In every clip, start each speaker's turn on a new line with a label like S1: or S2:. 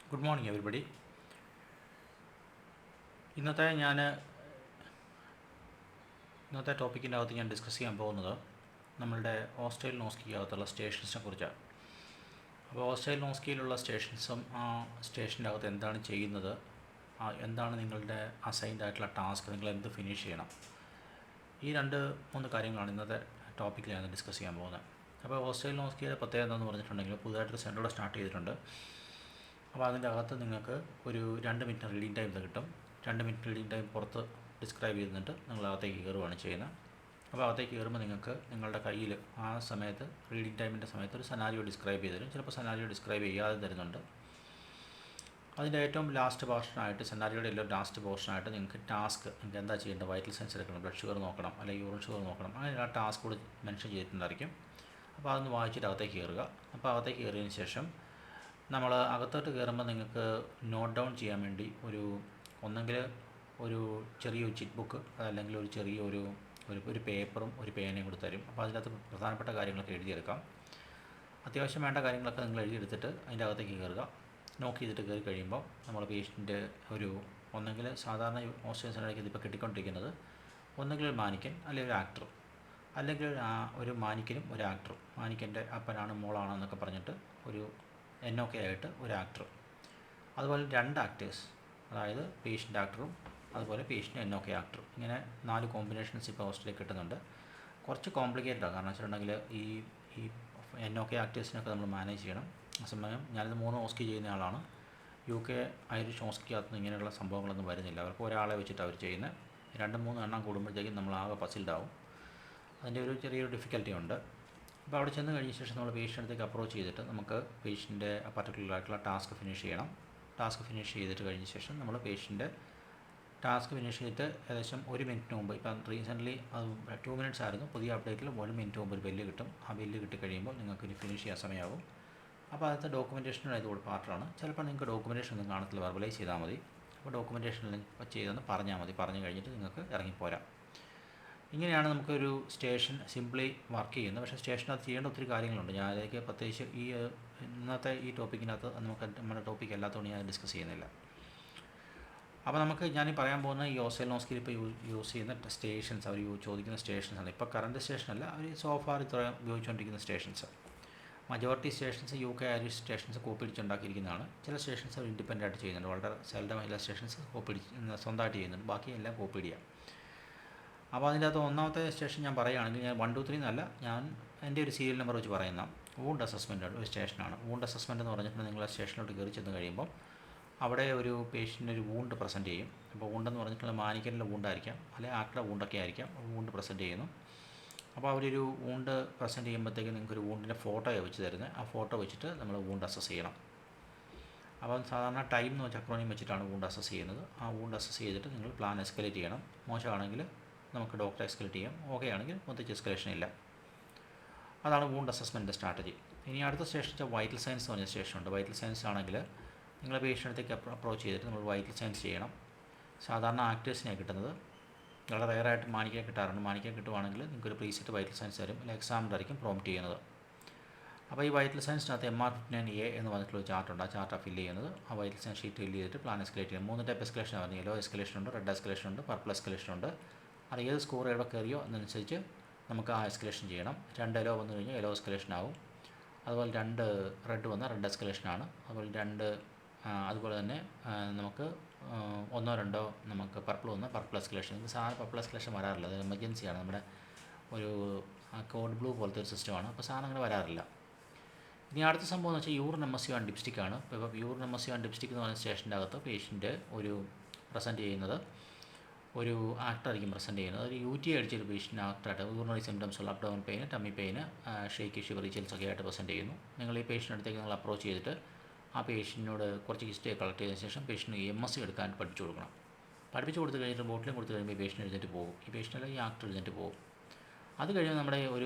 S1: Good morning everybody. ഇന്നത്തെ ടോപ്പിക്കിൻ്റെ അകത്ത് ഞാൻ ഡിസ്കസ് ചെയ്യാൻ പോകുന്നത് നമ്മളുടെ ഓസ്ട്രേലിയൻ സ്റ്റേഷൻസിനെ കുറിച്ചാണ്. അപ്പോൾ ഓസ്ട്രേലിയൻ സ്റ്റേഷൻസും ആ സ്റ്റേഷൻ്റെ അകത്ത് എന്താണ് ചെയ്യുന്നത്, എന്താണ് നിങ്ങളുടെ അസൈൻഡ് ആയിട്ടുള്ള ടാസ്ക്, നിങ്ങൾ എന്ത് ഫിനിഷ് ചെയ്യണം, ഈ 2-3 കാര്യങ്ങളാണ് ഇന്നത്തെ ടോപ്പിക്കിൽ ഞാൻ ഡിസ്കസ് ചെയ്യാൻ പോകുന്നത്. അപ്പോൾ ഓസ്ട്രേലിയൻ പ്രത്യേകത എന്താണെന്ന് പറഞ്ഞിട്ടുണ്ടെങ്കിൽ പുതുതായിട്ടൊരു സെൻറ്റർ സ്റ്റാർട്ട് ചെയ്തിട്ടുണ്ട്. അപ്പോൾ അതിൻ്റെ അകത്ത് നിങ്ങൾക്ക് ഒരു 2 മിനിറ്റ് റീഡിങ് ടൈം കിട്ടും. 2 മിനിറ്റ് റീഡിങ് ടൈം പുറത്ത് ഡിസ്ക്രൈബ് ചെയ്തിട്ട് നിങ്ങൾ അകത്തേക്ക് കയറുകയാണ് ചെയ്യുന്നത്. അപ്പോൾ അകത്തേക്ക് കയറുമ്പോൾ നിങ്ങൾക്ക് നിങ്ങളുടെ കയ്യിൽ ആ സമയത്ത് റീഡിങ് ടൈമിൻ്റെ സമയത്ത് ഒരു സെനാരിയോ ഡിസ്ക്രൈബ് ചെയ്ത് തരും. ചിലപ്പോൾ സെനാരിയോ ഡിസ്ക്രൈബ് ചെയ്യാതെ തരുന്നുണ്ട്. അതിൻ്റെ ഏറ്റവും ലാസ്റ്റ് പോർഷനായിട്ട്, സെനാരിയോയുടെ എല്ലാം ലാസ്റ്റ് പോർഷനായിട്ട് നിങ്ങൾക്ക് ടാസ്ക്, നിങ്ങൾക്ക് എന്താ ചെയ്യേണ്ടത്, വൈറ്റൽ സയൻസ് എടുക്കണം, ബ്ലഡ് ഷുഗർ നോക്കണം, അല്ലെങ്കിൽ യൂറിൻ ഷുഗർ നോക്കണം, അങ്ങനെ ആ ടാസ്ക് കൂടി മെൻഷൻ ചെയ്തിട്ടുണ്ടായിരിക്കും. അപ്പോൾ അതൊന്ന് വായിച്ചിട്ട് അകത്തേക്ക് കയറുക. അപ്പോൾ അകത്തേക്ക് കയറിയതിന് ശേഷം നമ്മൾ അകത്തോട്ട് കയറുമ്പോൾ നിങ്ങൾക്ക് നോട്ട് ഡൗൺ ചെയ്യാൻ വേണ്ടി ഒന്നെങ്കിൽ ഒരു ചെറിയൊരു ചിറ്റ് ബുക്ക്, അതല്ലെങ്കിൽ ഒരു ചെറിയ ഒരു പേപ്പറും ഒരു പേനയും കൂടി തരും. അപ്പോൾ അതിനകത്ത് പ്രധാനപ്പെട്ട കാര്യങ്ങളൊക്കെ എഴുതിയെടുക്കാം. അത്യാവശ്യം വേണ്ട കാര്യങ്ങളൊക്കെ നിങ്ങൾ എഴുതിയെടുത്തിട്ട് അതിൻ്റെ അകത്തേക്ക് കയറുക. നോക്ക് ചെയ്തിട്ട് കയറി കഴിയുമ്പോൾ നമ്മൾ പേഷ്യൻ്റ് ഒന്നെങ്കിൽ സാധാരണ ഓസ്ട്രേലിയൻ സെൻറ്ററിലേക്ക് ഇതിപ്പോൾ കിട്ടിക്കൊണ്ടിരിക്കുന്നത് ഒന്നെങ്കിൽ ഒരു മാനിക്കൻ, അല്ലെങ്കിൽ ഒരു ആക്ടർ, അല്ലെങ്കിൽ ഒരു മാനിക്കനും ഒരു ആക്ടറും, മാനിക്കൻ്റെ അപ്പനാണ് മോളാണ് എന്നൊക്കെ പറഞ്ഞിട്ട് ഒരു NOK ആയിട്ട് ഒരു ആക്ടർ, അതുപോലെ 2 ആക്ടേഴ്സ്, അതായത് പേഷ്യൻ്റ് ആക്ടറും അതുപോലെ പേഷ്യൻ്റ് NOK ആക്ടറും, ഇങ്ങനെ 4 കോമ്പിനേഷൻസ് ഇപ്പോൾ ഓസ്ട്രേലിയയിൽ കിട്ടുന്നുണ്ട്. കുറച്ച് കോംപ്ലിക്കേറ്റഡാണ്, കാരണം വെച്ചിട്ടുണ്ടെങ്കിൽ ഈ NOK ആക്ടേഴ്സിനൊക്കെ നമ്മൾ മാനേജ് ചെയ്യണം. സമയം ഞാനിത് 3 ഓസ്കി ചെയ്യുന്ന ആളാണ്. UK ഐറിഷ് ഓസ്കിക്കകത്ത് ഇങ്ങനെയുള്ള സംഭവങ്ങളൊന്നും വരുന്നില്ല. അവർക്ക് ഒരാളെ വെച്ചിട്ട് അവർ ചെയ്യുന്നത്. 2-3 എണ്ണം കൂടുമ്പോഴത്തേക്കും നമ്മൾ ആകെ പസിൽഡാവും. അതിൻ്റെ ഒരു ചെറിയൊരു ഡിഫിക്കൽറ്റി ഉണ്ട്. അപ്പോൾ അവിടെ ചെന്ന് കഴിഞ്ഞ ശേഷം നമ്മൾ പേഷ്യൻ്റെടുത്തേക്ക് അപ്രോച്ച് ചെയ്തിട്ട് നമുക്ക് പേഷ്യൻ്റെ പർട്ടിക്കുലർ ആയിട്ടുള്ള ടാസ്ക് ഫിനിഷ് ചെയ്യണം. ടാസ്ക് ഫിനിഷ് ചെയ്തിട്ട് കഴിഞ്ഞ ശേഷം നമ്മൾ പേഷ്യൻ്റെ ടാസ്ക് ഫിനിഷ് ചെയ്തിട്ട് ഏകദേശം 1 മിനിറ്റിന് മുമ്പ്, ഇപ്പം റീസെൻ്റ്ലി അത് 2 മിനിറ്റ്സ് ആയിരുന്നു, പുതിയ അപ്ഡേറ്റിൽ 1 മിനിറ്റ് മുമ്പ് ഒരു ബെല്ല് കിട്ടും. ആ ബെല്ല് കിട്ടിക്കഴിയുമ്പോൾ നിങ്ങൾക്ക് ഇനി ഫിനിഷ് ചെയ്യാൻ സമയമാകും. അപ്പോൾ അതിൻ്റെ ഡോക്യുമെൻറ്റേഷനും ഇതുകൂടെ പാർട്ടാണ്. ചിലപ്പോൾ നിങ്ങൾക്ക് ഡോക്യുമെൻറ്റേഷൻ ഒന്നും കാണത്തില്ല, വെർബലൈസ് ചെയ്താൽ മതി. അപ്പോൾ ഡോക്യുമെൻറ്റേഷനിൽ ചെയ്തെന്ന് പറഞ്ഞാൽ മതി. പറഞ്ഞു കഴിഞ്ഞിട്ട് നിങ്ങൾക്ക് ഇറങ്ങിപ്പോരാം. ഇങ്ങനെയാണ് നമുക്കൊരു സ്റ്റേഷൻ സിംപ്ലി വർക്ക് ചെയ്യുന്നത്. പക്ഷേ സ്റ്റേഷനകത്ത് ചെയ്യേണ്ട ഒത്തിരി കാര്യങ്ങളുണ്ട്. ഞാൻ അതിലേക്ക് പ്രത്യേകിച്ച് ഇന്നത്തെ ഈ ടോപ്പിക്കിനകത്ത് നമ്മുടെ ടോപ്പിക് അല്ലാത്തതുകൊണ്ട് ഞാൻ ഡിസ്കസ് ചെയ്യുന്നില്ല. അപ്പോൾ ഞാനീ പറയാൻ പോകുന്ന ഈ ഓസ്ട്രേലിയൻ ഇപ്പോൾ യൂസ് ചെയ്യുന്ന സ്റ്റേഷൻസ്, അവർ ചോദിക്കുന്ന സ്റ്റേഷൻസാണ്. ഇപ്പോൾ കറണ്ട് സ്റ്റേഷനല്ല, അവർ സോഫാർ ഇത്ര ഉപയോഗിച്ചുകൊണ്ടിരിക്കുന്ന stations. Majority stations UK Irish stations copy അടിച്ചുണ്ടാക്കിയിരിക്കുന്നതാണ്. ചില സ്റ്റേഷൻസ് അവർ ഇൻഡിപെൻഡൻ്റ് ആയിട്ട് ചെയ്യുന്നുണ്ട്. വളരെ സെൽഡം എല്ലാ സ്റ്റേഷൻസ് സ്വന്തമായിട്ട് ചെയ്യുന്നുണ്ട്, ബാക്കി എല്ലാം കോപ്പി അടിക്കുക. അപ്പോൾ അതിൻ്റെ അകത്ത് ഒന്നാമത്തെ സ്റ്റേഷൻ ഞാൻ പറയുകയാണെങ്കിൽ, ഞാൻ 1, 2, 3 എന്നല്ല, ഞാൻ എൻ്റെ ഒരു സീരിയൽ നമ്പർ വെച്ച് പറയുന്ന വൂണ്ട് അസസ്മെൻ്റ് ഒരു സ്റ്റേഷനാണ്. വൂണ്ട് അസസ്മെൻ്റ് എന്ന് പറഞ്ഞിട്ടുണ്ടെങ്കിൽ നിങ്ങൾ ആ സ്റ്റേഷനിലോട്ട് കയറി ചെന്ന് കഴിയുമ്പോൾ അവിടെ ഒരു പേഷ്യൻ്റ് ഒരു വൂണ്ട് പ്രസൻറ്റ് ചെയ്യും. അപ്പോൾ വൂണ്ടെന്ന് പറഞ്ഞിട്ടുണ്ടെങ്കിൽ മാനിക്കലിൻ്റെ വൂണ്ടായിരിക്കാം, അല്ലെങ്കിൽ ആക്ടറുടെ വൂണ്ടൊക്കെ ആയിരിക്കാം. വൂണ്ട് പ്രസൻറ്റ് ചെയ്യുന്നു. അപ്പോൾ അവരൊരു വൂണ്ട് പ്രസൻറ്റ് ചെയ്യുമ്പോഴത്തേക്ക് നിങ്ങൾക്കൊരു വൂണ്ടിൻ്റെ ഫോട്ടോയാണ് വെച്ച് തരുന്നത്. ആ ഫോട്ടോ വെച്ചിട്ട് നമ്മൾ വൂണ്ട് അസസ് ചെയ്യണം. അപ്പോൾ സാധാരണ ടൈം എന്ന് വെച്ചാൽ അക്രോണിയം വെച്ചിട്ടാണ് വൂണ്ട് അസസ് ചെയ്യുന്നത്. ആ വൂണ്ട് അസസ് ചെയ്തിട്ട് നിങ്ങൾ പ്ലാൻ എസ്കലേറ്റ് ചെയ്യണം. മോശമാണെങ്കിൽ നമുക്ക് ഡോക്ടറെ എസ്കലേറ്റ് ചെയ്യാം, ഓക്കെ ആണെങ്കിൽ മൊത്തം എസ്കലേഷൻ ഇല്ല. അതാണ് വൂണ്ട് അസസ്മെൻറ്റിൻ്റെ സ്ട്രാറ്റജി. ഇനി അടുത്ത സ്റ്റേഷൻ വൈറ്റൽ സയൻസ് എന്ന് പറഞ്ഞ സ്റ്റേഷനുണ്ട്. വൈറ്റൽ സയൻസ് ആണെങ്കിൽ നിങ്ങൾ പേഷ്യൻ്റെടുത്തേക്ക് അപ്രോച്ച് ചെയ്തിട്ട് നമ്മൾ വൈറ്റൽ സയൻസ് ചെയ്യണം. സാധാരണ ആക്ടേഴ്സിനെയാണ് കിട്ടുന്നത്, വളരെ റെയറായിട്ട് മാനിക്കാൻ കിട്ടാറുണ്ട്. മാനിക്കാൻ കിട്ടുവാണെങ്കിൽ നിങ്ങൾക്കൊരു പ്രീസെറ്റ് വൈറ്റൽ സയൻസ് തരും, അല്ലെങ്കിൽ എക്സാമിനായിരിക്കും പ്രോംപ്റ്റ് ചെയ്യുന്നത്. അപ്പോൾ ഈ വൈറ്റൽ സയൻസിനകത്ത് MR59A എന്ന് പറഞ്ഞിട്ടുള്ള ചാർട്ടുണ്ട്. ആ ചാർട്ടാണ് ഫില്ല് ചെയ്യുന്നത്. ആ വൈറ്റൽ സയൻസ് ഷീറ്റ് ഫില്ല് ചെയ്തിട്ട് പ്ലാൻ എസ്കലേറ്റ് ചെയ്യണം. 3 ടൈപ്പ് എസ്കലേഷൻ ആണ്. യെല്ലോ എസ്കലേഷൻ ഉണ്ട്, റെഡ് എസ്കലേഷൻ ഉണ്ട്, പർപ്പിൾ എസ്കലേഷൻ ഉണ്ട്. അത് ഏത് സ്കോർ എവിടെ കയറിയോ എന്നനുസരിച്ച് നമുക്ക് ആ എസ്കലേഷൻ ചെയ്യണം. 2 യെല്ലോ വന്നു കഴിഞ്ഞാൽ യെല്ലോ എസ്കലേഷൻ ആവും. അതുപോലെ 2 റെഡ് വന്നാൽ റെഡ് എസ്കലേഷനാണ്. അതുപോലെ തന്നെ നമുക്ക് 1, 2 നമുക്ക് പർപ്പിൾ വന്നാൽ പർപ്പിൾ എസ്കലേഷൻ. ഇത് സാധാരണ പർപ്പിൾ എസ്കലേഷൻ വരാറില്ല, അത് എമർജൻസിയാണ്. നമ്മുടെ ഒരു കോഡ് ബ്ലൂ പോലത്തെ ഒരു സിസ്റ്റമാണ്. അപ്പോൾ സാധനം അങ്ങനെ വരാറില്ല. ഇനി അടുത്ത സംഭവം എന്ന് വെച്ചാൽ യൂറിൻ MSU ആൻഡ് ഡിപ്സ്റ്റിക്കാണ്. ഇപ്പോൾ യൂറിൻ MSU ആൻഡ് ഡിപ്സ്റ്റിക് എന്ന് പറയുന്ന സ്റ്റേഷൻ്റെ അകത്ത് പേഷ്യൻ്റ് പ്രസൻറ്റ് ചെയ്യുന്നത് ഒരു ആക്ടറായിരിക്കും പ്രസൻറ്റ് ചെയ്യുന്നത്. ഒരു UTI അടിച്ചൊരു പേഷ്യൻ്റ് ആക്ടറായിട്ട് യൂറിനറി സിംറ്റംസ് ഉള്ള abdomen pain, tummy pain, shake, shivery, chills ഒക്കെ ആയിട്ട് പ്രസൻറ്റ് ചെയ്യുന്നു. നിങ്ങൾ ഈ പേഷ്യൻ്റെ അടുത്തേക്ക് നിങ്ങൾ അപ്രോച്ച് ചെയ്തിട്ട് ആ പേഷ്യൻറ്റിനോട് കുറച്ച് ഹിസ്റ്ററി കളക്ട് ചെയ്തതിന് ശേഷം പേഷ്യൻ്റ് MSU എടുക്കാൻ പഠിപ്പിച്ചു കൊടുക്കണം. പഠിപ്പിച്ചു കൊടുത്ത് കഴിഞ്ഞിട്ട് ബോട്ടിലും കൊടുത്ത് കഴിയുമ്പോൾ ഈ പേഷ്യൻ്റ് എഴുന്നേറ്റ് പോകും. ഈ പേഷ്യൻ്റ് ഈ ആക്ടർ എഴുന്നേറ്റ് പോകും. അത് കഴിയുമ്പോൾ നമ്മുടെ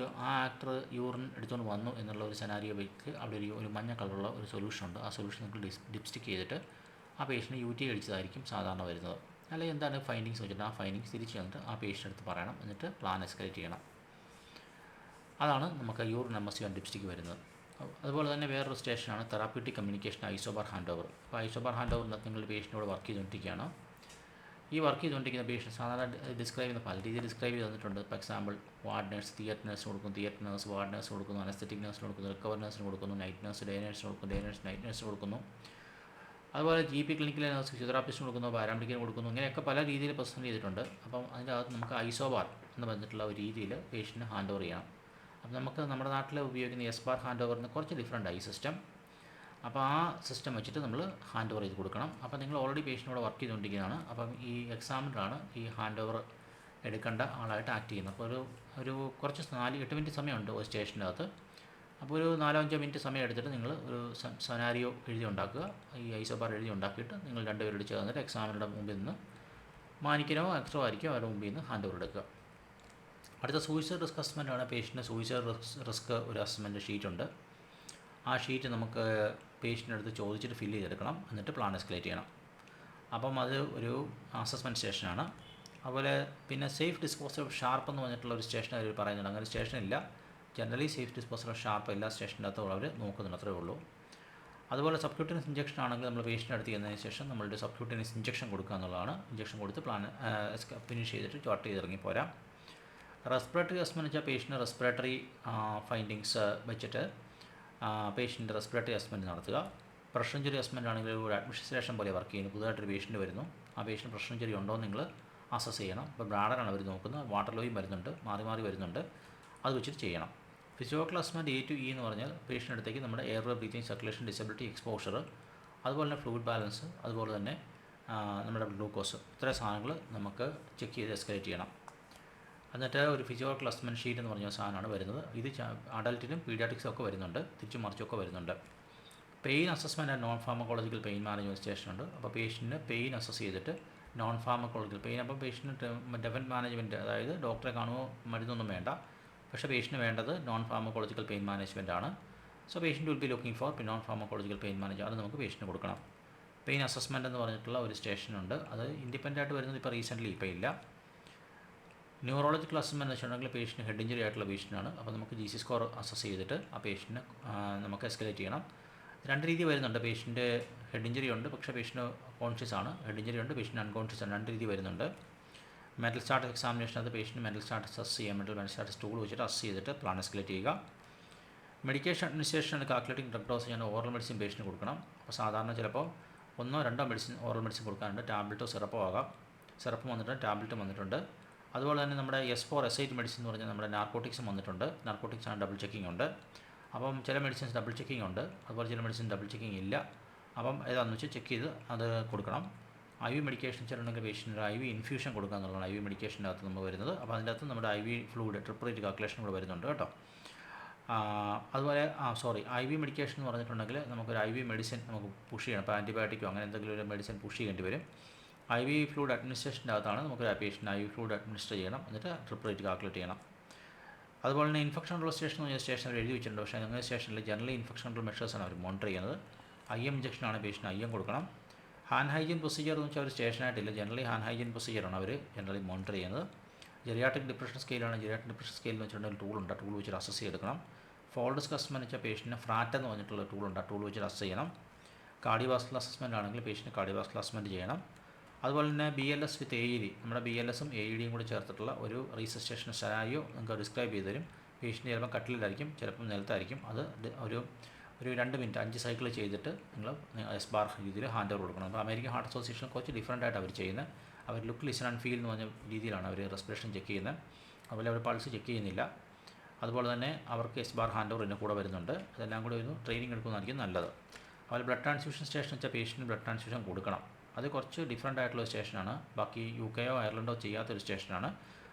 S1: ആ ആക്ടർ യൂറിൻ എടുത്തുകൊണ്ട് വന്നു എന്നുള്ള ഒരു സെനാരിയോ വെച്ച് അവിടെ ഒരു മഞ്ഞ കളറുള്ള ഒരു സൊല്യൂഷൻ ഉണ്ട്. ആ സൊല്യൂഷൻ നിങ്ങൾ ഡിപ്സ്റ്റിക്ക് ചെയ്തിട്ട് ആ പേഷ്യൻ്റ് UTI അടിച്ചതായിരിക്കും സാധാരണ വരുന്നത്. അല്ലെങ്കിൽ എന്താണ് ഫൈൻഡിങ്സ് വെച്ചിട്ട് ആ ഫൈൻഡിങ്സ് തിരിച്ച് വന്നിട്ട് ആ പേഷ്യൻ്റ് അടുത്ത് പറയണം, എന്നിട്ട് പ്ലാൻ എസ്കലേറ്റ് ചെയ്യണം. അതാണ് നമുക്ക് യൂറിൻ MSU ആൻഡ് ഡിപ്സ്റ്റിക്ക് വരുന്നത്. അതുപോലെ തന്നെ വേറൊരു സ്റ്റേഷനാണ് therapeutic communication isobar hand over. അപ്പോൾ ഐസോബാർ ഹാൻഡ് ഓവറിനകത്ത് നിങ്ങൾ പേഷ്യൻറ്റോട് വർക്ക് ചെയ്തുകൊണ്ടിരിക്കുകയാണ്. ഈ വർക്ക് ചെയ്തുകൊണ്ടിരിക്കുന്ന പേഷ്യൻറ്റ് സാധാരണ ഡിസ്ക്രൈബ് ചെയ്യുന്ന പല രീതിയിൽ ഡിസ്ക്രൈബ് ചെയ്ത് തന്നിട്ടുണ്ട്. For example ward nurse, theatre nurse കൊടുക്കുന്നു, തിയേറ്റർ നേഴ്സ് വാർഡ് നേഴ്സ് കൊടുക്കുന്നു, അനസ്തെറ്റിക് നേഴ്സിന് കൊടുക്കുന്നു, റിക്കവർ നേഴ്സിന് കൊടുക്കുന്നു, നൈറ്റ് നേഴ്സ് ഡേ നേഴ്സിന് കൊടുക്കുന്നു, ഡേ നേഴ്സ് നൈറ്റ് നേഴ്സിന് കൊടുക്കുന്നു. അതുപോലെ GP ക്ലിനിക്കിലെ നേഴ്സ് ഫിസിയോതെറാപ്പിസ്റ്റിന് കൊടുക്കുന്നു, പാരാമെഡിക്കിന് കൊടുക്കുന്നു. ഇങ്ങനെയൊക്കെ പല രീതിയിൽ പ്രസൻറ്റ് ചെയ്തിട്ടുണ്ട്. അപ്പം അതിൻ്റെ അകത്ത് നമുക്ക് ഐസോബാർ എന്ന് പറഞ്ഞിട്ടുള്ള ഒരു രീതിയിൽ പേഷ്യൻറ്റിന് ഹാൻഡ് ഓവർ ചെയ്യണം. അപ്പം നമുക്ക് നമ്മുടെ നാട്ടിൽ ഉപയോഗിക്കുന്ന എസ് ബാർ ഹാൻഡ് ഓവറിന് കുറച്ച് ഡിഫറെൻ്റ് ആയി സിസ്റ്റം. അപ്പോൾ ആ സിസ്റ്റം വെച്ചിട്ട് നമ്മൾ ഹാൻഡ് ഓവർ ചെയ്ത് കൊടുക്കണം. അപ്പോൾ നിങ്ങൾ ഓൾറെഡി പേഷ്യൻറ്റോട് വർക്ക് ചെയ്തുകൊണ്ടിരിക്കുന്നതാണ്. അപ്പം ഈ എക്സാമിനാണ് ഈ ഹാൻഡ് ഓവർ എടുക്കേണ്ട ആളായിട്ട് ആക്ട് ചെയ്യുന്നത്. അപ്പോൾ ഒരു കുറച്ച് 4-8 മിനിറ്റ് സമയമുണ്ട് ഒരു സ്റ്റേഷൻ്റെ അകത്ത്. അപ്പോൾ ഒരു 4-5 മിനിറ്റ് സമയം എടുത്തിട്ട് നിങ്ങൾ ഒരു സെനാരിയോ എഴുതി ഉണ്ടാക്കുക. ഈ ഐസോബാർ എഴുതി ഉണ്ടാക്കിയിട്ട് നിങ്ങൾ രണ്ടുപേരോട് ചേർന്നിട്ട് എക്സാമിനുടെ മുമ്പിൽ നിന്ന് മാനിക്കനോ എക്സ്ട്രോ ആയിരിക്കും അവരുടെ മുമ്പിൽ നിന്ന് ഹാൻഡ് ഓവർ എടുക്കുക. അടുത്ത സൂയിസൈഡ് റിസ്ക് അസസ്മെൻറ്റാണ്. പേഷ്യൻറ്റ് സൂയിസൈഡ് റിസ്ക് ഒരു അസസ്മെൻറ്റ് ഷീറ്റുണ്ട്. ആ ഷീറ്റ് നമുക്ക് പേഷ്യൻ്റെ അടുത്ത് ചോദിച്ചിട്ട് ഫില്ല് ചെയ്തെടുക്കണം. എന്നിട്ട് പ്ലാൻ എസ്കലേറ്റ് ചെയ്യണം. അപ്പം അത് ഒരു അസസ്മെൻറ്റ് സ്റ്റേഷനാണ്. അതുപോലെ പിന്നെ സേഫ് ഡിസ്പോസൽ ഓഫ് ഷാർപ്പ് എന്ന് പറഞ്ഞിട്ടുള്ള ഒരു സ്റ്റേഷൻ അവർ പറയുന്നുണ്ട്. അങ്ങനെ സ്റ്റേഷനില്ല. Generally safe disposal of sharp എല്ലാ സ്റ്റേഷൻ്റെ അകത്തും അവർ നോക്കുന്നുണ്ട്, അത്രേ ഉള്ളൂ. അതുപോലെ സബ്ക്യൂട്ടീനിയസ് ഇഞ്ചക്ഷൻ ആണെങ്കിൽ നമ്മൾ പേഷ്യൻ്റെ അടുത്ത് ചെയ്യുന്നതിന് ശേഷം നമ്മളുടെ സബ്ക്യൂട്ടീനിയസ് ഇഞ്ചക്ഷൻ കൊടുക്കുക എന്നുള്ളതാണ്. ഇഞ്ചക്ഷൻ കൊടുത്ത് പ്ലാൻ ഫിനിഷ് ചെയ്തിട്ട് ചോട്ട് ചെയ്ത് ഇറങ്ങിപ്പോരാം. റെസ്പിറേറ്ററി അസസ്മെൻറ്റ് വെച്ചാൽ പേഷ്യൻ്റ് റെസ്പിറേറ്ററി ഫൈൻഡിങ്സ് വെച്ചിട്ട് പേഷ്യൻ്റ് റെസ്പിറേറ്ററി അസസ്മെൻറ്റ് നടത്തുക. പ്രഷർ ഇഞ്ചുറി അസസ്മെൻറ്റ് ആണെങ്കിൽ ഒരു അഡ്മിനിസ്ട്രേഷൻ പോലെ വർക്ക് ചെയ്യുന്നു. പുതുതായിട്ടൊരു പേഷ്യൻ്റ് വരുന്നു, ആ പേഷ്യൻ്റ് പ്രഷർ ഇഞ്ചുറി ഉണ്ടോ എന്ന് നിങ്ങൾ അസസ് ചെയ്യണം. ഇപ്പോൾ ബ്ലാഡറാണ് അവർ നോക്കുന്നത്, വാട്ടർ ലോയും വരുന്നുണ്ട്, മാറി മാറി വരുന്നുണ്ട്, അത് വെച്ചിട്ട് ചെയ്യണം. Physiological assessment A to E എന്ന് പറഞ്ഞാൽ പേഷ്യൻ്റ് അടുത്തേക്ക് നമ്മുടെ airway, breathing, circulation, disability, exposure, അതുപോലെ തന്നെ ഫ്ലൂയിഡ് ബാലൻസ്, അതുപോലെ തന്നെ നമ്മുടെ ഗ്ലൂക്കോസ്, ഇത്രയും സാധനങ്ങൾ നമുക്ക് ചെക്ക് ചെയ്ത് എസ്കലേറ്റ് ചെയ്യണം. എന്നിട്ട് ഒരു ഫിസിയോളജിക്കൽ അസസ്മെൻറ്റ് ഷീറ്റ് എന്ന് പറഞ്ഞ സാധനമാണ് വരുന്നത്. ഇത് അഡൽട്ടിനും പീഡിയാട്രിക്സും ഒക്കെ വരുന്നുണ്ട്, തിരിച്ചും മറിച്ചൊക്കെ വരുന്നുണ്ട്. Pain assessment and non pharmacological pain management സ്റ്റേഷനുണ്ട്. അപ്പോൾ പേഷ്യൻറ്റിന് പെയിൻ അസസ് ചെയ്തിട്ട് നോൺ ഫാർമക്കോളജിക്കൽ പെയിൻ, അപ്പോൾ പേഷ്യൻറ്റ് ഡെഫൻറ്റ് മാനേജ്മെൻറ്റ്, അതായത് ഡോക്ടറെ കാണുമോ മരുന്നൊന്നും വേണ്ട, പക്ഷേ പേഷ്യൻറ്റിന് വേണ്ടത് നോൺ ഫാർമക്കോളജിക്കൽ പെയിൻ മാനേജ്മെൻറ്റ് ആണ്. So patient will be looking for non pharmacological pain manage, അത് നമുക്ക് പേഷ്യൻറ്റിന് കൊടുക്കണം. പെയിൻ അസസ്മെൻറ്റ് എന്ന് പറഞ്ഞിട്ടുള്ള ഒരു സ്റ്റേഷനുണ്ട്. അത് ഇൻഡിപെൻഡൻ്റ് ആയിട്ട് വരുന്നത് ഇപ്പോൾ റീസെൻ്റ്ലി ഇപ്പോൾ ഇല്ല. ന്യൂറോളജിക്കൽ അസസ്മെൻറ്റ് എന്ന് വെച്ചിട്ടുണ്ടെങ്കിൽ പേഷ്യൻറ്റ് ഹെഡ് ഇഞ്ചുറി ആയിട്ടുള്ള പേഷ്യൻ്റാണ്. അപ്പോൾ നമുക്ക് GC സ്കോർ അസസ് ചെയ്തിട്ട് ആ പേഷ്യൻറ്റിനെ നമുക്ക് എസ്കലേറ്റ് ചെയ്യണം. 2 രീതി വരുന്നുണ്ട്. പേഷ്യൻറ്റ് ഹെഡ് ഇഞ്ചുറി ഉണ്ട്, പക്ഷേ പേഷ്യൻറ്റ് കോൺഷ്യസ് ആണ്. ഹെഡ് ഇഞ്ചുറി ഉണ്ട്, പേഷ്യൻറ്റ് അൺകോൺഷ്യസ് ആണ്. 2 രീതി വരുന്നുണ്ട്. മെൻ്റൽ സ്റ്റാറ്റസ് എക്സാമിനേഷനകത്ത് പേഷ്യൻറ്റ് മെൻ്റൽ സ്റ്റാറ്റസ് അസസ് ചെയ്യാൻ വേണ്ടി മെൻ്റൽ സ്റ്റാറ്റസ് ടൂൾ വെച്ചിട്ട് അസസ് ചെയ്തിട്ട് പ്ലാൻ എസ്കലേറ്റ് ചെയ്യുക. Medication administration calculating drug dose ചെയ്യാൻ ഓറൽ മെഡിസിൻ പേഷ്യൻറ്റ് കൊടുക്കണം. അപ്പോൾ സാധാരണ ചിലപ്പോൾ 1-2 മെഡിസിൻ ഓറൽ മെഡിസിൻ കൊടുക്കാനുണ്ട്. ടാബ്ലറ്റോ സിറപ്പോ ആകാം. സിറപ്പ് വന്നിട്ടുണ്ട്, ടാബ്ലറ്റും വന്നിട്ടുണ്ട്. അതുപോലെ തന്നെ നമ്മുടെ S4 S8 മെഡിസിൻ എന്ന് പറഞ്ഞാൽ നമ്മുടെ നാർക്കോട്ടിക്സും വന്നിട്ടുണ്ട്. നാർക്കോട്ടിക്സ് ആണ് ഡബിൾ ചെക്കിംഗ് ഉണ്ട്. അപ്പം ചില മെഡിസിൻസ് ഡബിൾ ചെക്കിംഗ് ഉണ്ട്, അതുപോലെ ചില മെഡിസിൻ ഡബിൾ ചെക്കിംഗ് ഇല്ല. അപ്പം ഏതാണെന്ന് വെച്ചാൽ ചെക്ക് ചെയ്ത് അത് കൊടുക്കണം. IV മെഡിക്കേഷൻ ചിലണെങ്കിൽ പേഷ്യൻറ്റ് IV ഇൻഫ്യൂഷൻ കൊടുക്കുക എന്നുള്ളതാണ് IV മെഡിക്കേഷൻ്റെ അകത്ത് നമ്മൾ വരുന്നത്. അപ്പോൾ അതിൻ്റെ അകത്ത് നമ്മുടെ IV fluid triple rate calculation കൂടെ വരുന്നുണ്ട് കേട്ടോ. അതുപോലെ IV മെഡിക്കേഷൻ എന്ന് പറഞ്ഞിട്ടുണ്ടെങ്കിൽ നമുക്കൊരു IV മെഡിസിൻ നമുക്ക് പുഷ് ചെയ്യണം. ഇപ്പോൾ ആൻറ്റിബയോട്ടിക്കോ അങ്ങനെ എന്തെങ്കിലും ഒരു മെഡിസിൻ പുഷ് ചെയ്യേണ്ടി വരും. IV ഫ്ലൂയിഡ് അഡ്മിനിസ്ട്രേഷൻ്റെ അകത്താണ് നമുക്കൊരു പേഷ്യൻറ്റ് IV ഫ്ലൂയിഡ് അഡ്മിനിസ്റ്റർ ചെയ്യണം, എന്നിട്ട് ട്രിപ്പിൾ റേറ്റ് കാൽക്കുലേറ്റ് ചെയ്യണം. അതുപോലെ തന്നെ ഇൻഫെക്ഷൻ കൺട്രോൾ സ്റ്റേഷൻ എന്ന് പറഞ്ഞ സ്റ്റേഷൻ അവർ എഴുതി വെച്ചിട്ടുണ്ട്. പക്ഷേ അങ്ങനെ സ്റ്റേഷനിൽ ജനറലി ഇൻഫെക്ഷൻ കൺട്രോൾ മെഷേഴ്സാണ് അവർ മോണിറ്റർ ചെയ്യുന്നത്. IM ഇഞ്ചക്ഷനാണ് പേഷ്യൻറ്റ് IM കൊടുക്കണം. ഹാൻഡ് ഹൈജീൻ പ്രൊസീജിയർ എന്ന് വെച്ചാൽ അവർ സ്റ്റേഷനായിട്ടില്ല, ജനറലി ഹാൻഡ് ഹൈജീൻ പ്രൊസീജിയറാണ് അവർ ജനറലി മോണിറ്റർ ചെയ്യുന്നത്. ജെറിയാട്രിക് ഡിപ്രഷൻ സ്കെയിലാണ്. ജെറിയാട്രിക് ഡിപ്രഷൻ സ്കെയിൽ എന്ന് വെച്ചിട്ടുണ്ടെങ്കിൽ ടൂളുണ്ട്, ടൂൾ വെച്ചിട്ട് അസസ് ചെയ്തെടുക്കണം. ഫോൾ ഡിസ്ക് അസസ്മെൻറ്റ് വെച്ചാൽ പേഷ്യൻറ്റിന് ഫ്രാറ്റ് എന്ന് പറഞ്ഞിട്ടുള്ള ടൂളുണ്ട്, ടൂൾ വെച്ചിട്ട് അസസ് ചെയ്യണം. കാർഡിയോവാസ്കുലർ അസസ്മെൻറ്റ് ആണെങ്കിൽ പേഷ്യൻറ്റ് കാർഡിയോവാസ്കുലർ അസസ്മെൻറ്റ് ചെയ്യണം. അതുപോലെ തന്നെ BLS വിത്ത് AED, നമ്മുടെ BLSും AEDയും കൂടി ചേർത്തിട്ടുള്ള ഒരു റീസസിറ്റേഷൻ സെനാരിയോ നിങ്ങൾക്ക് ഡിസ്ക്രൈബ് ചെയ്ത് തരും. പേഷ്യൻറ്റ് ചിലപ്പോൾ കട്ടിലായിരിക്കും, ചിലപ്പം നിലത്തായിരിക്കും. അത് ഒരു 2 മിനിറ്റ് 5 സൈക്കിൾ ചെയ്തിട്ട് നിങ്ങൾ SBAR രീതിയിൽ ഹാൻഡ് ഓവർ കൊടുക്കണം. അപ്പോൾ അമേരിക്കൻ ഹാർട്ട് അസോസിയേഷൻ കുറച്ച് ഡിഫറൻ്റ് ആയിട്ട് അവർ ചെയ്യുന്നത്. അവർ ലുക്ക്, ലിസൺ ആൻഡ് ഫീൽ എന്ന് പറഞ്ഞ രീതിയിലാണ് അവർ റെസ്പിറേഷൻ ചെക്ക് ചെയ്യുന്നത്. അതുപോലെ അവർ പൾസ് ചെക്ക് ചെയ്യുന്നില്ല. അതുപോലെ തന്നെ അവർക്ക് SBAR ഹാൻഡ് ഓവർ ഇതിൻ്റെ കൂടെ വരുന്നുണ്ട്. അതെല്ലാം കൂടെ ഒരു ട്രെയിനിങ് എടുക്കുന്നതായിരിക്കും നല്ലത്. അതുപോലെ ബ്ലഡ് ട്രാൻസ്ഫ്യൂഷൻ സ്റ്റേഷൻ വെച്ചാൽ പേഷ്യൻറ്റ് ബ്ലഡ് ട്രാൻസ്ഫ്യൂഷൻ കൊടുക്കണം. അത് കുറച്ച് ഡിഫറൻ്റ് ആയിട്ടുള്ള സ്റ്റേഷനാണ്. ബാക്കി UKയോ അയർലൻഡോ ചെയ്യാത്തൊരു സ്റ്റേഷനാണ്.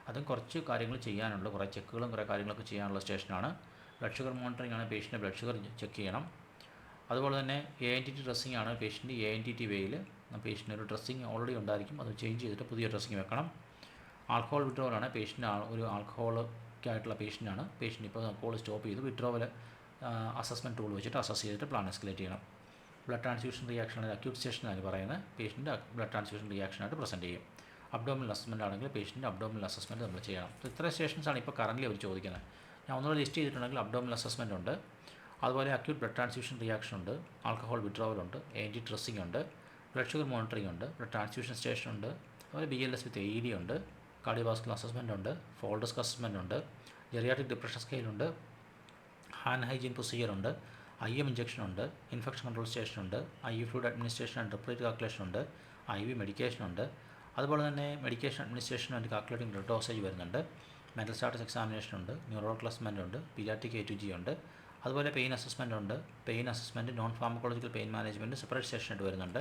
S1: അതും കുറച്ച് കാര്യങ്ങൾ ചെയ്യാനുണ്ട്, കുറേ ചെക്കുകളും കുറേ കാര്യങ്ങളൊക്കെ ചെയ്യാനുള്ള സ്റ്റേഷനാണ്. ബ്ലഡ് ഷുഗർ മോണിറ്ററിംഗ് ആണ്, പേഷ്യൻറ്റ് ബ്ലഡ് ഷുഗർ ചെക്ക് ചെയ്യണം. അതുപോലെ തന്നെ ANTT ഡ്രസ്സിംഗ് ആണ്. പേഷ്യൻറ്റ് ANTT വേയിൽ പേഷ്യൻ്റ് ഒരു ഡ്രസ്സിങ് ഓൾറെഡി ഉണ്ടായിരിക്കും, അത് ചേഞ്ച് ചെയ്തിട്ട് പുതിയ ഡ്രസ്സിങ് വെക്കണം. ആൽക്കഹോൾ വിഡ്രോവലാണ്. പേഷ്യൻ്റ് ഒരു ആൽക്കഹോളിക്കായിട്ടുള്ള പേഷ്യൻ്റാണ്. പേഷ്യൻ്റ് ഇപ്പോൾ ആൽക്കഹോൾ സ്റ്റോപ്പ് ചെയ്ത് വിഡ്രോവൽ അസസ്മെൻറ്റ് ടൂൾ വെച്ചിട്ട് അസസ് ചെയ്തിട്ട് പ്ലാൻ എസ്കലേറ്റ് ചെയ്യണം. ബ്ലഡ് ട്രാൻസ്ഫ്യൂഷൻ റിയാക്ഷൻ ആണ് അക്യൂട്ട് സ്റ്റേഷനാണ് പറയുന്നത്. പേഷ്യൻ്റ് ബ്ലഡ് ട്രാൻസ്ഫ്യൂഷൻ റിയാക്ഷനായിട്ട് പ്രസൻറ്റ് ചെയ്യും. അബ്ഡോമിനൽ അസസ്മെൻ്റ് ആണെങ്കിൽ പേഷ്യൻ്റ് അബ്ഡോമിനൽ അസസ്മെൻറ്റ് നമ്മൾ ചെയ്യണം. ഇത്ര സ്റ്റേഷൻസാണ് ഇപ്പോൾ കറൻ്റ് അവർ ചോദിക്കുന്നത്. ഞാൻ ഒന്നുകൂടെ ലിസ്റ്റ് ചെയ്തിട്ടുണ്ടെങ്കിൽ അബ്ഡോമിനൽ അസസ്മെൻ്റ് ഉണ്ട്. അതുപോലെ അക്യൂട്ട് ബ്ലഡ് ട്രാൻസ്ഫ്യൂഷൻ റിയാക്ഷൻ ഉണ്ട്, ആൽക്കഹോൾ വിഡ്രോവൽ ഉണ്ട്, ANT ഡ്രസ്സിംഗ് ഉണ്ട്, ബ്ലഡ് ഷുഗർ മോണിറ്ററിംഗ് ഉണ്ട്, ബ്ലഡ് ട്രാൻസ്ഫ്യൂഷൻ സ്റ്റേഷൻ ഉണ്ട്, അതുപോലെ BLS വിത്ത് AED ഉണ്ട്, കാർഡിയോവാസ്കുലർ അസസ്മെൻ്റ് ഉണ്ട്, ഫോൾ ഡിസ്ക് അസസ്മെൻ്റ് ഉണ്ട്, ജെറിയാട്രിക് ഡിപ്രഷൻ സ്കെയിൽ ഉണ്ട്, ഹാൻഡ് ഹൈജീൻ പ്രൊസീജിയർ ഉണ്ട്, IM ഇഞ്ചക്ഷൻ ഉണ്ട്, ഇൻഫെക്ഷൻ കൺട്രോൾ സ്റ്റേഷൻ ഉണ്ട്, IV fluid administration and drip rate calculation ഉണ്ട്, IV മെഡിക്കേഷൻ ഉണ്ട്, അതുപോലെ തന്നെ medication administration and calculating blood dosage വരുന്നുണ്ട്, മെൻ്റൽ സ്റ്റാറ്റസ് എക്സാമിനേഷൻ ഉണ്ട്, ന്യൂറോളജിക്കൽ അസസ്മെൻ്റ് ഉണ്ട്, പീഡിയാട്രിക് A to G ഉണ്ട്, അതുപോലെ പെയിൻ അസസ്മെൻ്റ് ഉണ്ട്, pain assessment non pharmacological pain management separate സെഷനായിട്ട് വരുന്നുണ്ട്,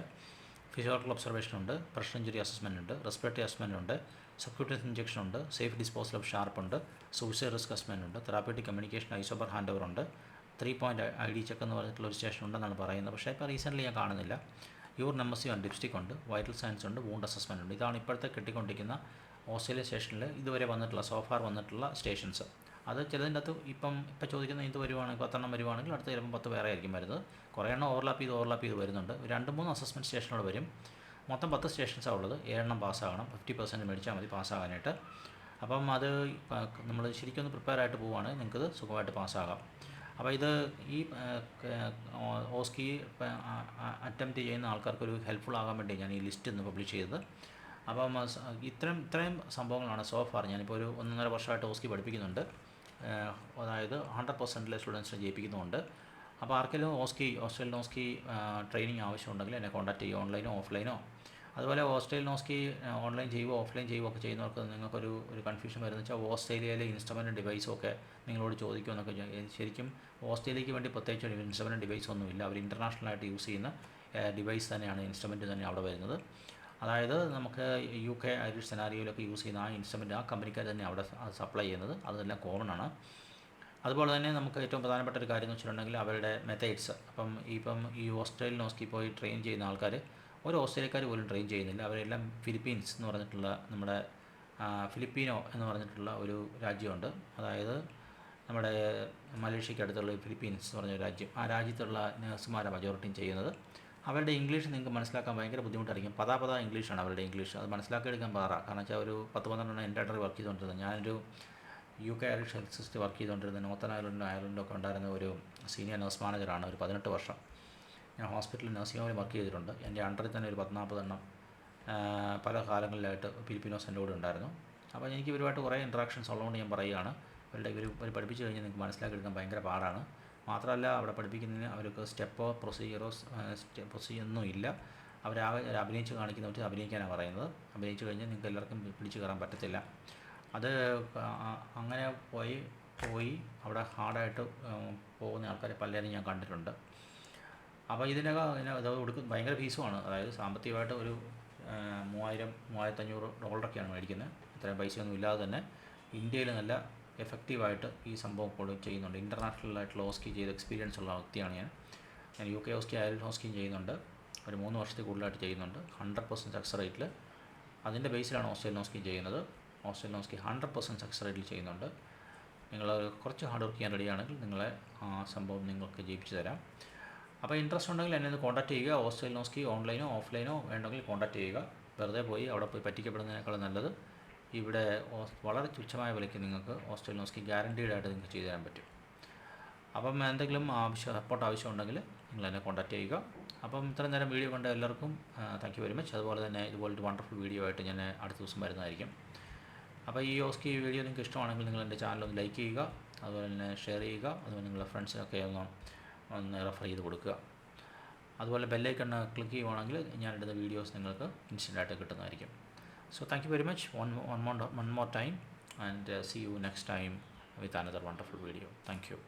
S1: ഫിസിയോളജിക്കൽ ഒബ്സർവേഷൻ ഉണ്ട്, പ്രഷർ ഇഞ്ചുറി അസസ്മെൻ്റ് ഉണ്ട്, റെസ്പിറേറ്ററി അസസ്മെൻ്റ് ഉണ്ട്, സബ്ക്യൂട്ടേനിയസ് ഇഞ്ചക്ഷൻ ഉണ്ട്, സേഫ് ഡിസ്പോസൽ ഓഫ് ഷാർപ്പ് ഉണ്ട്, സൂസൈഡ് റിസ്ക് അസസ്മെൻ്റ് ഉണ്ട്, therapeutic communication ISBAR hand over ഉണ്ട്, 3 പോയിൻ്റ് ID ചെക്ക് എന്ന് പറഞ്ഞിട്ടുള്ള ഒരു സ്റ്റേഷൻ ഉണ്ടെന്നാണ് പറയുന്നത്. പക്ഷേ ഇപ്പോൾ റീസെൻ്റ്ലി ഞാൻ കാണുന്നില്ല. യൂറിൻ MSC ഉണ്ട്, ഡിപ്സ്റ്റിക് ഉണ്ട്, വൈറ്റൽ സയൻസ് ഉണ്ട്, വൂണ്ട് അസസ്മെൻ്റ് ഉണ്ട്. ഇതാണ് ഇപ്പോഴത്തെ കിട്ടിക്കൊണ്ടിരിക്കുന്ന ഓസ്ട്രേലിയ സ്റ്റേഷനിൽ ഇതുവരെ വന്നിട്ടുള്ള സോഫാർ വന്നിട്ടുള്ള സ്റ്റേഷൻസ്. അത് ചിലതിൻ്റെ അകത്ത് ഇപ്പോൾ വരുന്ന ഇത് വരുവാണെങ്കിൽ 10 വരുവാണെങ്കിൽ അടുത്ത ചിലപ്പോൾ 10 വേറെ ആയിരിക്കും വരുന്നത്. കുറേ എണ്ണം ഓവർലാപ്പ് ചെയ്ത് വരുന്നുണ്ട്. 2-3 അസസ്മെൻറ്റ് സ്റ്റേഷനുകൾ വരും. മൊത്തം 10 സ്റ്റേഷൻസാണ് ഉള്ളത്. 7 പാസ്സാകണം. 50% മേടിച്ചാൽ മതി പാസ്സാകാനായിട്ട്. അപ്പം അത് നമ്മൾ ശരിക്കും ഒന്ന് പ്രിപ്പയർ ആയിട്ട് പോവുകയാണെങ്കിൽ നിങ്ങൾക്കത് സുഖമായിട്ട് പാസ്സാകാം. അപ്പോൾ ഇത് ഈ ഓസ്കി അറ്റംപ്റ്റ് ചെയ്യുന്ന ആൾക്കാർക്കൊരു ഹെൽപ്ഫുൾ ആകാൻ വേണ്ടി ഞാൻ ഈ ലിസ്റ്റ് ഒന്ന് പബ്ലിഷ് ചെയ്തത്. അപ്പം ഇത്രയും സംഭവങ്ങളാണ് സോഫാർ. ഞാനിപ്പോൾ ഒരു 1.5 വർഷമായിട്ട് ഓസ്കി പഠിപ്പിക്കുന്നുണ്ട്. അതായത് 100% സ്റ്റുഡൻസിനെ ജയിപ്പിക്കുന്നുമുണ്ട്. അപ്പോൾ ആർക്കെങ്കിലും ഓസ്ട്രേലിയൻ ഓസ്കി ട്രെയിനിങ് ആവശ്യമുണ്ടെങ്കിൽ എന്നെ കോൺടാക്ട് ചെയ്യുക, ഓൺലൈനോ ഓഫ്ലൈനോ. അതുപോലെ ഓസ്ട്രേലിയൻ ഓസ്കി ഓൺലൈൻ ചെയ്യുകയോ ഓഫ്ലൈൻ ചെയ്യുകയോ ഒക്കെ ചെയ്യുന്നവർക്ക് നിങ്ങൾക്കൊരു കൺഫ്യൂഷൻ വരുന്നത് വെച്ചാൽ ഓസ്ട്രേലിയയിലെ ഇൻസ്ട്രുമെൻറ്റ് ഡിവൈസും ഒക്കെ നിങ്ങളോട് ചോദിക്കുമെന്നൊക്കെ. ശരിക്കും ഓസ്ട്രേലിയക്ക് വേണ്ടി പ്രത്യേകിച്ച് ഒരു ഇൻസ്ട്രുമെൻറ്റ് ഡിവൈസ് ഒന്നുമില്ല. അവർ ഇൻ്റർനാഷണലായിട്ട് യൂസ് ചെയ്യുന്ന ഡിവൈസ് തന്നെയാണ്, ഇൻസ്ട്രുമെൻറ്റ് തന്നെ അവിടെ വരുന്നത്. അതായത് നമുക്ക് UK ഐറിഷ് സെനാരിയോയിലൊക്കെ യൂസ് ചെയ്യുന്ന ആ ഇൻസ്ട്രുമെൻറ്റ് ആ കമ്പനിക്കാർ തന്നെ അവിടെ സപ്ലൈ ചെയ്യുന്നത്. അതെല്ലാം കോമൺ ആണ്. അതുപോലെ തന്നെ നമുക്ക് ഏറ്റവും പ്രധാനപ്പെട്ട ഒരു കാര്യം എന്ന് വെച്ചിട്ടുണ്ടെങ്കിൽ അവരുടെ മെത്തേഡ്സ്. ഇപ്പം ഈ ഓസ്ട്രേലിയൻ ഓസ്കി പോയി ട്രെയിൻ ചെയ്യുന്ന ആൾക്കാർ ഒരു ഓസ്ട്രേലിയക്കാർ പോലും ട്രെയിൻ ചെയ്യുന്നില്ല. അവരെല്ലാം ഫിലിപ്പീൻസ് എന്ന് പറഞ്ഞിട്ടുള്ള നമ്മുടെ ഫിലിപ്പീനോ എന്ന് പറഞ്ഞിട്ടുള്ള ഒരു രാജ്യമുണ്ട്. അതായത് നമ്മുടെ മലേഷ്യയ്ക്ക് അടുത്തുള്ള ഫിലിപ്പീൻസ് എന്ന് പറഞ്ഞ രാജ്യം. ആ രാജ്യത്തുള്ള നഴ്സുമാരാണ് മജോറിറ്റിയും ചെയ്യുന്നത്. അവരുടെ ഇംഗ്ലീഷ് നിങ്ങൾക്ക് മനസ്സിലാക്കാൻ ഭയങ്കര ബുദ്ധിമുട്ടായിരിക്കും. പതാ ഇംഗ്ലീഷാണ് അവരുടെ ഇംഗ്ലീഷ്. അത് മനസ്സിലാക്കിയെടുക്കാൻ പാടാണ്. കാരണം വെച്ചാൽ ഒരു 10-12 എൻ്റെ ഇടയിൽ വർക്ക് ചെയ്തുകൊണ്ടിരുന്നത്. ഞാനൊരു UK Irish health system work ചെയ്തുകൊണ്ടിരുന്നത്. നോർത്തേൺ അയർലൻഡൊക്കെ ഉണ്ടായിരുന്ന ഒരു സീനിയർ നഴ്സ് മാനേജറാണ്. ഒരു 18 വർഷം ഞാൻ ഹോസ്പിറ്റലിൽ നഴ്സിംഗ് ഹോമിൽ വർക്ക് ചെയ്തിട്ടുണ്ട്. എൻ്റെ അണ്ടറിൽ തന്നെ ഒരു 10-40 എണ്ണം പല കാലങ്ങളിലായിട്ട് ഫിലിപ്പിനോസ് എൻ്റെ കൂടെ ഉണ്ടായിരുന്നു. അപ്പോൾ എനിക്ക് ഇവരുമായിട്ട് കുറേ ഇൻട്രാക്ഷൻസ് ഉള്ളതുകൊണ്ട് ഞാൻ പറയുകയാണ്. ഇവർ പഠിപ്പിച്ച് കഴിഞ്ഞാൽ നിങ്ങൾക്ക് മനസ്സിലാക്കിയെടുക്കാൻ ഭയങ്കര പാടാണ്. മാത്രമല്ല അവിടെ പഠിപ്പിക്കുന്നതിന് അവർക്ക് സ്റ്റെപ്പോ പ്രൊസീജിയറോ ഒന്നും ഇല്ല. അവരാകെ അഭിനയിച്ച് കാണിക്കുന്നവർ അഭിനയിക്കാനാണ് പറയുന്നത്. അഭിനയിച്ച് കഴിഞ്ഞാൽ നിങ്ങൾക്ക് എല്ലാവർക്കും പിടിച്ച് കയറാൻ പറ്റത്തില്ല. അത് അങ്ങനെ പോയി അവിടെ ഹാർഡായിട്ട് പോകുന്ന ആൾക്കാരെ പലരും ഞാൻ കണ്ടിട്ടുണ്ട്. അപ്പോൾ ഇത് ഭയങ്കര ഫീസുമാണ്. അതായത് സാമ്പത്തികമായിട്ട് ഒരു $3,000-3,500 മേടിക്കുന്നത്. ഇത്രയും പൈസയൊന്നും ഇല്ലാതെ തന്നെ ഇന്ത്യയിൽ നല്ല എഫക്റ്റീവായിട്ട് ഈ സംഭവം ചെയ്യുന്നുണ്ട്. ഇൻ്റർനാഷണലായിട്ടുള്ള ഓസ്കി ചെയ്ത് എക്സ്പീരിയൻസ് ഉള്ള വ്യക്തിയാണ് ഞാൻ. UK ഓസ്കി അയർലൻഡ് ഓസ്കിയും ചെയ്യുന്നുണ്ട്. ഒരു 3 വർഷത്തിൽ കൂടുതലായിട്ട് ചെയ്യുന്നുണ്ട്. 100% സക്സസ് റേറ്റിൽ. അതിൻ്റെ ബേസിലാണ് ഓസ്ട്രേലിയൻ ഓസ്കി ചെയ്യുന്നത്. ഓസ്ട്രേലിയൻ ഓസ്കി 100% സക്സസ് റേറ്റിൽ ചെയ്യുന്നുണ്ട്. നിങ്ങൾ കുറച്ച് ഹാർഡ് വർക്ക് ചെയ്യാൻ റെഡിയാണെങ്കിൽ നിങ്ങളെ ആ സംഭവം നിങ്ങൾക്ക് ജയിപ്പിച്ച് തരാം. അപ്പോൾ ഇൻട്രസ്റ്റ് ഉണ്ടെങ്കിൽ എന്നെ ഒന്ന് കോൺടാക്ട് ചെയ്യുക. ഓസ്ട്രേലിയൻ ഓസ്കി ഓൺലൈനോ ഓഫ്ലൈനോ വേണമെങ്കിൽ കോൺടാക്ട് ചെയ്യുക. വെറുതെ അവിടെ പോയി പറ്റിക്കപ്പെടുന്നതിനേക്കാൾ നല്ലത് ഇവിടെ വളരെ തുച്ഛമായ വിലയ്ക്ക് നിങ്ങൾക്ക് ഓസ്ട്രേലിയൻ ഓസ്കി ഗ്യാരണ്ടീഡ് ആയിട്ട് നിങ്ങൾക്ക് ചെയ്തു തരാൻ പറ്റും. അപ്പം എന്തെങ്കിലും സപ്പോർട്ട് ആവശ്യമുണ്ടെങ്കിൽ നിങ്ങൾ എന്നെ കോൺടാക്ട് ചെയ്യുക. അപ്പം ഇത്രയും നേരം വീഡിയോ കണ്ട എല്ലാവർക്കും താങ്ക് യു വെരി മച്ച്. അതുപോലെ തന്നെ ഇതുപോലൊരു വണ്ടർഫുൾ വീഡിയോ ആയിട്ട് ഞാൻ അടുത്ത ദിവസം വരുന്നതായിരിക്കും. അപ്പോൾ ഈ ഓസ്കി വീഡിയോ നിങ്ങൾക്ക് ഇഷ്ടമാണെങ്കിൽ നിങ്ങൾ എൻ്റെ ചാനൽ ഒന്ന് ലൈക്ക് ചെയ്യുക, അതുപോലെ തന്നെ ഷെയർ ചെയ്യുക, അതുപോലെ നിങ്ങളുടെ ഫ്രണ്ട്സിനൊക്കെ ഒന്ന് റെഫർ ചെയ്ത് കൊടുക്കുക. അതുപോലെ ബെല്ലൈക്കൺ ക്ലിക്ക് ചെയ്യുവാണെങ്കിൽ ഞാനിടുന്ന വീഡിയോസ് നിങ്ങൾക്ക് ഇൻസ്റ്റൻ്റായിട്ട് കിട്ടുന്നതായിരിക്കും. So thank you very much one more time, and see you next time with another wonderful video. Thank you.